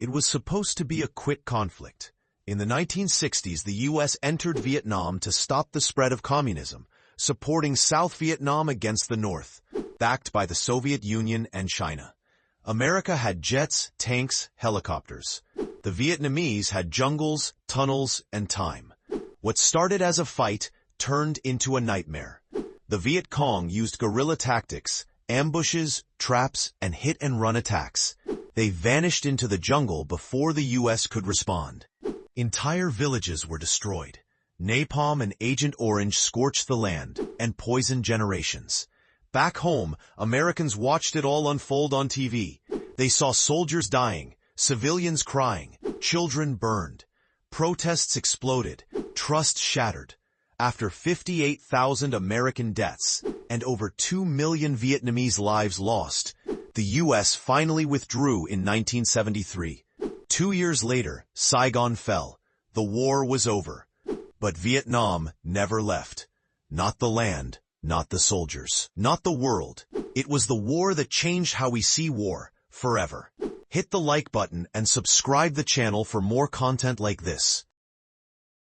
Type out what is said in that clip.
It was supposed to be a quick conflict. In the 1960s, the U.S. entered Vietnam to stop the spread of communism, supporting South Vietnam against the North, backed by the Soviet Union and China. America had jets, tanks, helicopters. The Vietnamese had jungles, tunnels, and time. What started as a fight turned into a nightmare. The Viet Cong used guerrilla tactics, ambushes, traps, and hit-and-run attacks. They vanished into the jungle before the U.S. could respond. Entire villages were destroyed. Napalm and Agent Orange scorched the land and poisoned generations. Back home, Americans watched it all unfold on TV. They saw soldiers dying, civilians crying, children burned. Protests exploded, trust shattered. After 58,000 American deaths and over 2 million Vietnamese lives lost, the U.S. finally withdrew in 1973. 2 years later, Saigon fell. The war was over. But Vietnam never left. Not the land, not the soldiers, not the world. It was the war that changed how we see war, forever. Hit the like button and subscribe the channel for more content like this.